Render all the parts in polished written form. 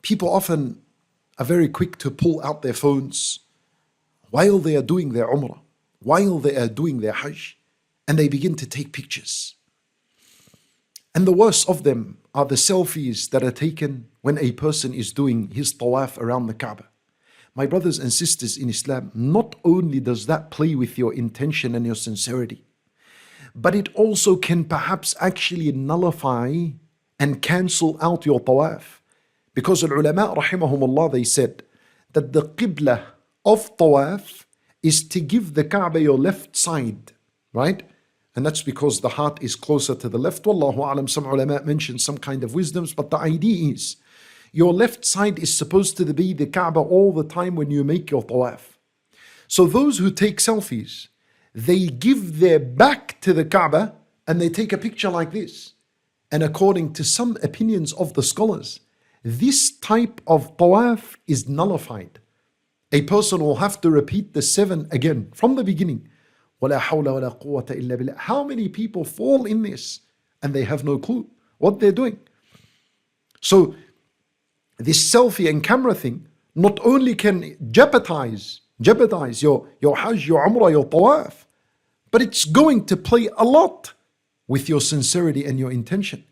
People often are very quick to pull out their phones while they are doing their Umrah, while they are doing their Hajj, and they begin to take pictures. And the worst of them are the selfies that are taken when a person is doing his Tawaf around the Kaaba. My brothers and sisters in Islam, not only does that play with your intention and your sincerity, but it also can perhaps actually nullify and cancel out your Tawaf. Because the ulama, rahimahumullah, they said that the qibla of Tawaf is to give the Kaaba your left side, right? And that's because the heart is closer to the left. Wallahu alam, some ulama mention some kind of wisdoms, but the idea is your left side is supposed to be the Kaaba all the time when you make your Tawaf. So those who take selfies, they give their back to the Kaaba and they take a picture like this. And according to some opinions of the scholars, this type of Tawaf is nullified. A person will have to repeat the 7 again from the beginning. وَلَا حَوْلَ وَلَا قُوَّةَ إِلَّا بِاللَّهِ. How many people fall in this and they have no clue what they're doing? So this selfie and camera thing not only can jeopardize your Hajj, your Umrah, your Tawaf, but it's going to play a lot with your sincerity and your intention.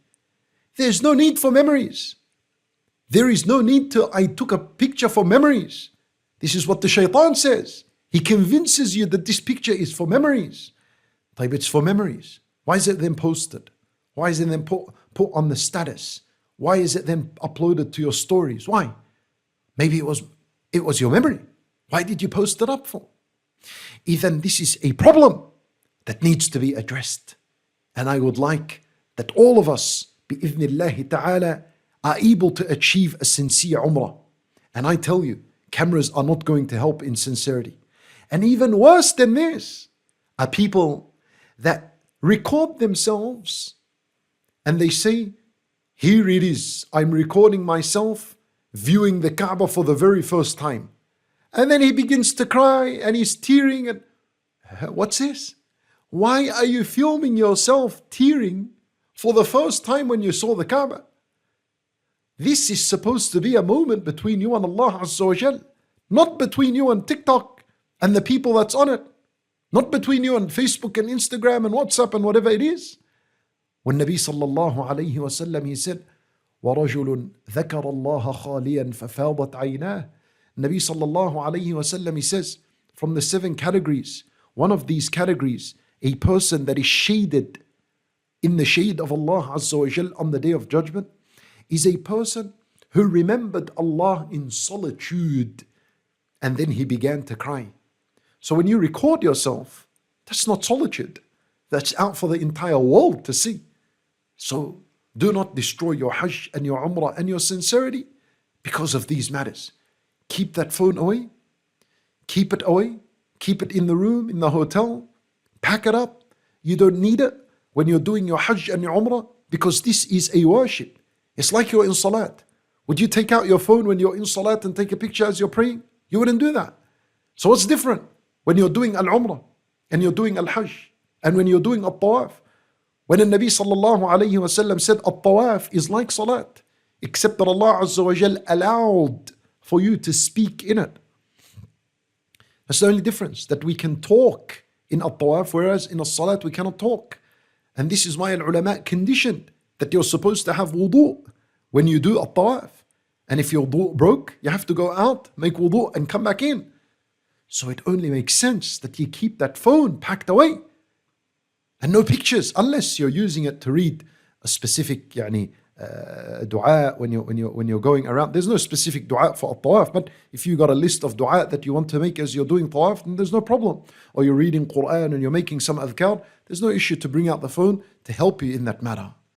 There's no need for memories. There is no need to, I took a picture for memories. This is what the shaitan says. He convinces you that this picture is for memories. But it's for memories. Why is it then posted? Why is it then put on the status? Why is it then uploaded to your stories? Why? Maybe it was your memory. Why did you post it up for? Even this is a problem that needs to be addressed. And I would like that all of us, bi'idhnillahi ta'ala, are able to achieve a sincere Umrah. And I tell you, cameras are not going to help in sincerity. And even worse than this are people that record themselves and they say, here it is, I'm recording myself viewing the Kaaba for the very first time. And then he begins to cry and he's tearing. And what's this? Why are you filming yourself tearing for the first time when you saw the Kaaba? This is supposed to be a moment between you and Allah Azza wa Jal, not between you and TikTok and the people that's on it, not between you and Facebook and Instagram and WhatsApp and whatever it is. When Nabi sallallahu alayhi wa sallam, he said, وَرَجُلٌ ذَكَرَ اللَّهَ خَالِيًا فَفَاضَتْ عَيْنَاهُ. Nabi sallallahu alayhi wa sallam, he says, from the 7 categories, one of these categories, a person that is shaded in the shade of Allah Azza wa Jal on the Day of Judgment, is a person who remembered Allah in solitude and then he began to cry. So when you record yourself, that's not solitude. That's out for the entire world to see. So do not destroy your Hajj and your Umrah and your sincerity because of these matters. Keep that phone away. Keep it away. Keep it in the room, in the hotel. Pack it up. You don't need it when you're doing your Hajj and your Umrah because this is a worship. It's like you're in Salat. Would you take out your phone when you're in Salat and take a picture as you're praying? You wouldn't do that. So what's different when you're doing Al-Umrah and you're doing Al-Hajj and when you're doing Al-Tawaf? When the Nabi sallallahu alayhi wa sallam said Al-Tawaf is like Salat, except that Allah Azza wa Jal allowed for you to speak in it. That's the only difference, that we can talk in Al-Tawaf, whereas in Al-Salat we cannot talk. And this is why Al-Ulama conditioned that you're supposed to have wudu when you do Al-Tawaf. And if your wudu broke, you have to go out, make wudu and come back in. So it only makes sense that you keep that phone packed away. And no pictures, unless you're using it to read a specific dua when you're going around. There's no specific dua for Tawaf, but if you got a list of dua that you want to make as you're doing Tawaf, then there's no problem. Or you're reading Quran and you're making some adhkar, there's no issue to bring out the phone to help you in that matter.